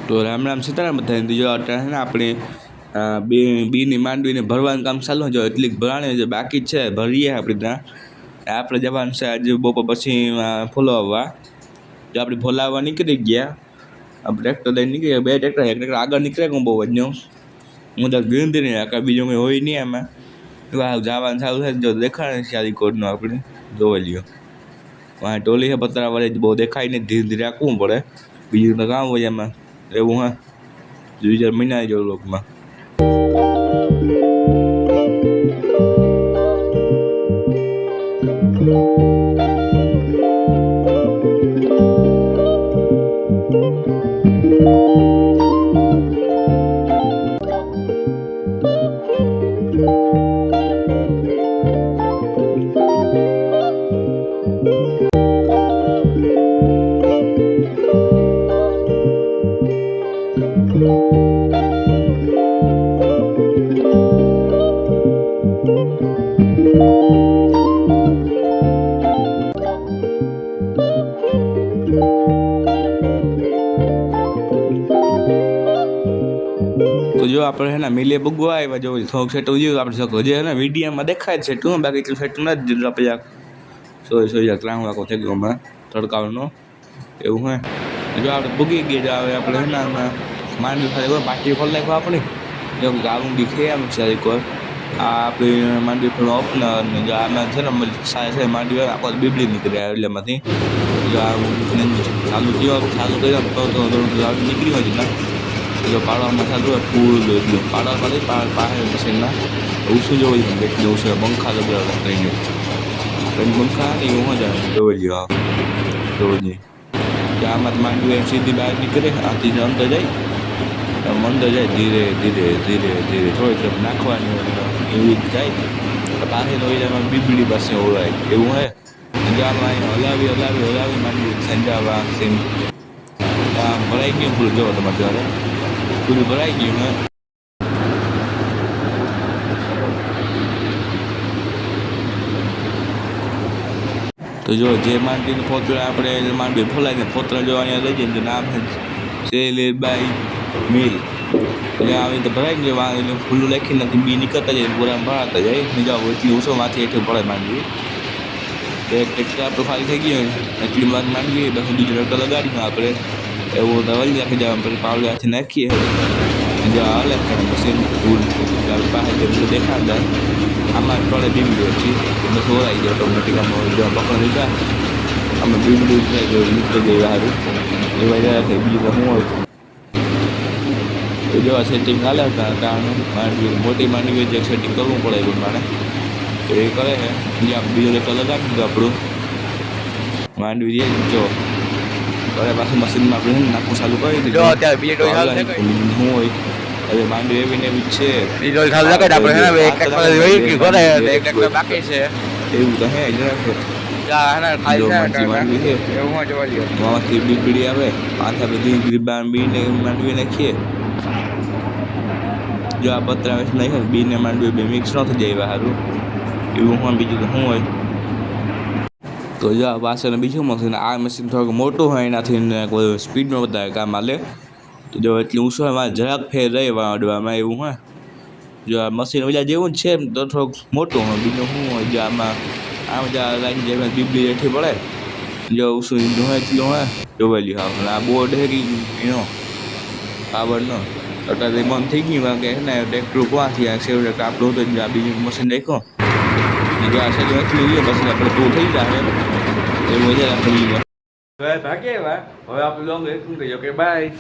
તો રામ રામ સીતારામ બધાને જો અત્યારે આપણે બીની માંડવીને ભરવાનું કામ ચાલુ જો એટલી ભરાણી છે બાકી છે ભરીએ આપણે ત્યાં આપણે જવાનું છે આજે બપોર પછી ફોલાવવા જો આપણે ફોલાવવા નીકળી ગયા આપણે ટ્રેક્ટર લઈને નીકળી ગયા 2 ટ્રેક્ટર એક ટ્રેક્ટર આગળ નીકળે હું બહુ જ હું તો ગીંધી નહીં આખા બીજું કંઈ હોય નહીં એમાં જવાનું સારું થાય જો દેખાડે સારી કોડનું આપણે જોઈ લ્યો વાં ટોલી છે પતરા વડે બહુ દેખાય નહીં ધીરે ધીરે રાખવું પડે બીજું તો કામ હોય એમાં એવું હા 2 મહિના જેવું લોકમાં તો જો આપણે હે ને મિલે બગવા આવ્યા જો થોડુંક સેટું જોયું આપણે શકો જે હે ને વિડીયોમાં દેખાય છે સેટું બાકી એટલું સેટું નથી દીધું આપણે સોય ત્રાણ વાકો થઈ ગયો હમણાં તડકાવાનો એવું હે જો આપણે ભૂગી ગયા જો આવે આપણે હે ને માંડવી ખાલી પાટી ખોલ નાખવા આપણે જો ગાવું દીખે આમ સારી કોર આ આપણી માંડવી ખોલો ઓપનર ને જો આમાં છે ને સારી માંડવી આખો બીબડી નીકળે એટલે એમાંથી જો આ ચાલુ કર્યો તો નીકળી હોય ને જો પાડવામાં ચાલુ હોય ફૂલ એટલું પાડવા પાસે મશીનના ઓછું જોવું છે એટલું ઓછું પંખા તો બધા ટ્રેન પંખા ને એવું જ જોઈ લ્યો જોઈ આમાં માંડવી એમ સીધી બહાર નીકળે આથી અંદર જાય ધીરે ધીરે ધીરે ધીરે થોડી નાખવાની એવી રીતે જાય પાસે એમાં બીબડી પાસે ઓળાય એવું હે આમાં હલાવી માંડવી સંજાવા સિંગ ભરાઈ ગયું પૂરું જોવો તમારે ત્યારે પૂરું ભરાઈ ગયું હે તો જો જે માંડવીને ફોતરા આપણે માંડવી ફોલાવીને ફોતરા જો અહીંયા લઈ જઈએ નામ સેલેબાઈ મિલ એટલે આવી તો ભરાઈ ગયો એટલે ખુલ્લું લખી નથી બી નીકળતા જાય પૂરા ભરાતા જાય જાઓ એટલી ઓછો માથે એટલું પડે માંડવી એક ટ્રેક્ટર આપણું ખાલી થઈ ગયું એટલી વાત માંડવી પછી બીજું ટ્રેક્ટર લગાડીને આપણે એવું તો વળી રાખી જવાનું પછી પાવડાથી નાખીએ જો હાલે મશીન ફૂલ પાસે જેટલું દેખાડતા આમાં પડે બીબડી હતી બસ ઓરાઈ ગયો ઓટોમેટિક આમાં પકડ લીધા અમે બીબડી નીકળી ગઈ સારું એવા જાય છે બીજું તો શું હોય તો જો સેટિંગ હાલે હતા કારણ માંડવી મોટી માંડવી જે સેટિંગ કરવું પડે એ પ્રમાણે તો એ કરે છે જ્યાં બીજો લેટર લગાવી દીધું આપણું માંડવી જે જો હવે પાછું મશીનમાં આપણે નાખવું ચાલુ કરી દીધું અત્યારે બીજો શું હોય હવે માંડવી એવી ને એવી છે બાકી છે એવું તો હે માંથી બીબડી આવે માથા બધી બીને માંડવી નાખીએ જો આ પતરા વેચ નાખે બીને માંડવી બે મિક્સ ન થઈ જાય સારું એવું હું બીજું તો શું હોય તો જો આ પાછળ બીજું મશીન આ મશીન થોડુંક મોટું હોય એનાથી કોઈ સ્પીડમાં વધારે કામ હાલે તો જો એટલું ઊંચું હોય મારે જરાક ફેર રહે વાળવામાં એવું હોય જો આ મશીન બીજા જેવું જ છે એમ તો થોડુંક મોટું હોય બીજું શું હોય જો આમાં લાઈન જેમાં બીબડી એઠી પડે જો ઊંચું હોય એટલું હોય જોવેલી હા આ બોર્ડ છે કે એનો પાવરનો અત્યારે બંધ થઈ ગયું કારણ કે ને ટ્રેક્ટર ક્યાંથી આ સેવ ટ્રેક્ટર આપણું હતું આ બીજું મશીન રાખ્યો જો આ સેવ એટલું જોઈએ પછી આપણે પૂરું થઈ જાય એવું વધારે આપણે ભાગે હવે આપણે લોંગ રેખું કહીએ કે બાય